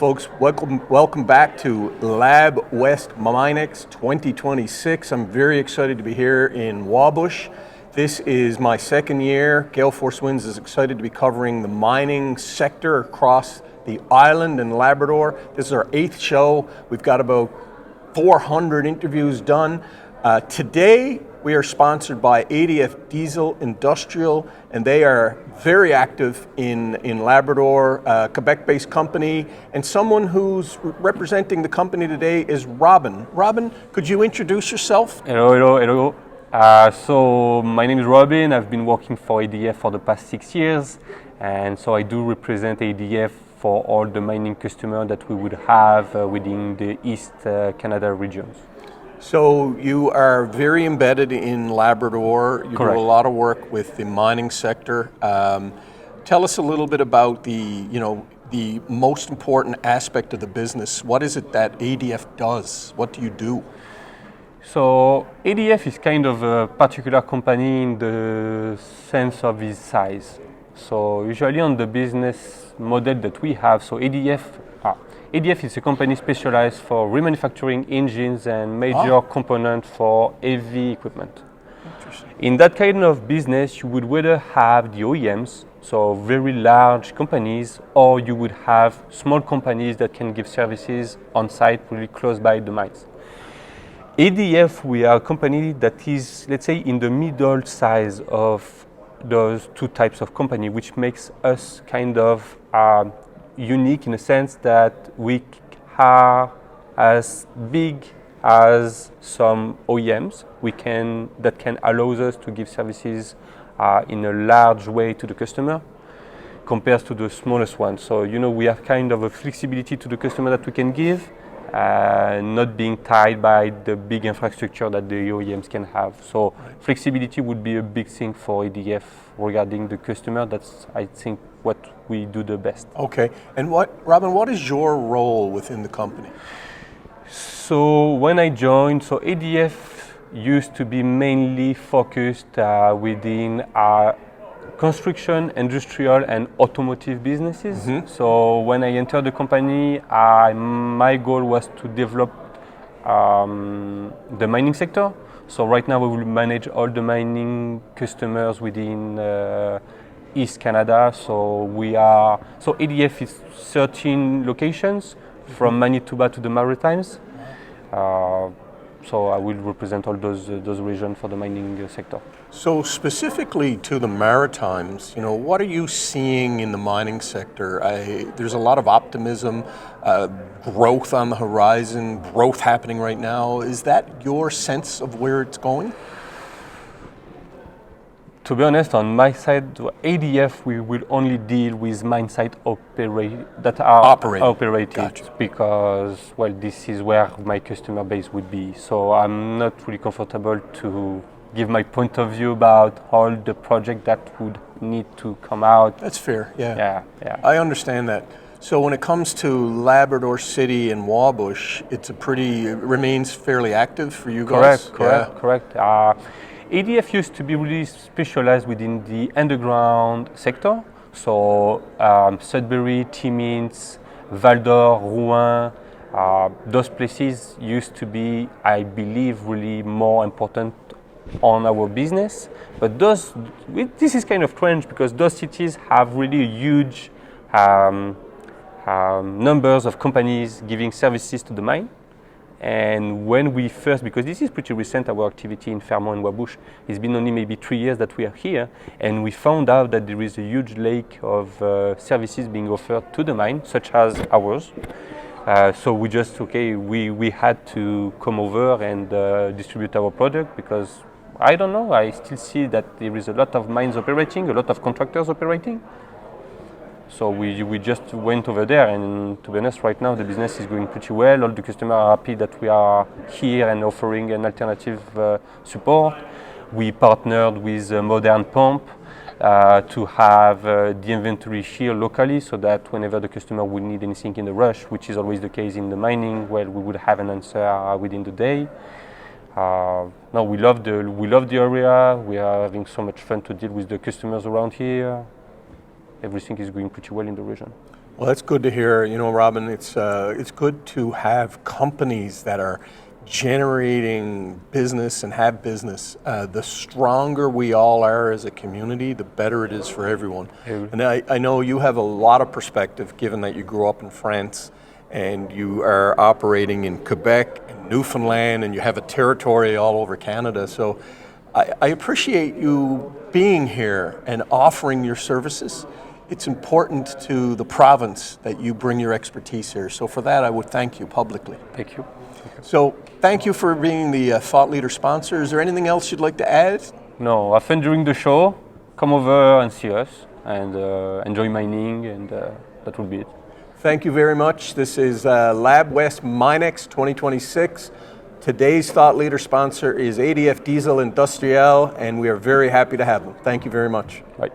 folks, welcome back to LabWest MINEx 2026. I'm very excited to be here in Wabush. This is my second year. Gale Force Winds is excited to be covering the mining sector across the island in Labrador. This is our 8th show. We've got about 400 interviews done. Today we are sponsored by ADF Diesel Industrial, and they are very active in Labrador, Quebec-based company, and someone who's representing the company today is Robin. Robin, could you introduce yourself? Hello. So my name is Robin. I've been working for ADF for the past 6 years, and so I do represent ADF for all the mining customers that we would have within the East Canada regions. So you are very embedded in Labrador. You Correct. do a lot of work with the mining sector. Tell us a little bit about the most important aspect of the business. What is it that ADF does? What do you do? So ADF is kind of a particular company in the sense of its size. So usually on the business model that we have, so ADF is a company specialized for remanufacturing engines and major components for heavy equipment. In that kind of business, you would either have the OEMs, so very large companies, or you would have small companies that can give services on site really close by the mines. ADF, we are a company that is, let's say, in the middle size of those two types of company, which makes us kind of unique in a sense that we are as big as some OEMs that can allow us to give services in a large way to the customer compared to the smallest one. So we have kind of a flexibility to the customer that we can give, not being tied by the big infrastructure that the OEMs can have. So flexibility would be a big thing for ADF regarding the customer. That's, I think, what we do the best. Okay, and Robin, what is your role within the company? So when I joined, so ADF used to be mainly focused within construction, industrial, and automotive businesses. Mm-hmm. So when I entered the company, my goal was to develop the mining sector. So right now we will manage all the mining customers within East Canada. So ADF is 13 locations from Manitoba to the Maritimes. So I will represent all those regions for the mining sector. So specifically to the Maritimes, what are you seeing in the mining sector? There's a lot of optimism, growth on the horizon, growth happening right now. Is that your sense of where it's going? To be honest, on my side, ADF, we will only deal with mine site that are operated Gotcha. Because, this is where my customer base would be. So I'm not really comfortable to give my point of view about all the project that would need to come out. That's fair, Yeah. I understand that. So when it comes to Labrador City and Wabush, it remains fairly active for you guys? Correct. ADF used to be really specialized within the underground sector. So Sudbury, Timmins, Val-d'Or, Rouen, those places used to be, I believe, really more important on our business. But this is kind of strange because those cities have really huge numbers of companies giving services to the mine. And when we first, because this is pretty recent, our activity in Fairmont and Wabush, it's been only maybe 3 years that we are here, and we found out that there is a huge lake of services being offered to the mine, such as ours. So we had to come over and distribute our product because, I don't know, I still see that there is a lot of mines operating, a lot of contractors operating. So we just went over there, and to be honest, right now the business is going pretty well. All the customers are happy that we are here and offering an alternative support. We partnered with Modern Pump to have the inventory here locally, so that whenever the customer would need anything in the rush, which is always the case in the mining, we would have an answer within the day. No, we love the area. We are having so much fun to deal with the customers around here. Everything is going pretty well in the region. Well, that's good to hear. You know, Robin, it's good to have companies that are generating business and have business. The stronger we all are as a community, the better it is for everyone. And I know you have a lot of perspective, given that you grew up in France and you are operating in Quebec and Newfoundland, and you have a territory all over Canada. So I appreciate you being here and offering your services. It's important to the province that you bring your expertise here. So for that, I would thank you publicly. Thank you. So thank you for being the thought leader sponsor. Is there anything else you'd like to add? No, have fun during the show. Come over and see us and enjoy mining, and that will be it. Thank you very much. This is LabWest MINEx 2026. Today's thought leader sponsor is ADF Diesel Industriel, and we are very happy to have them. Thank you very much. Bye.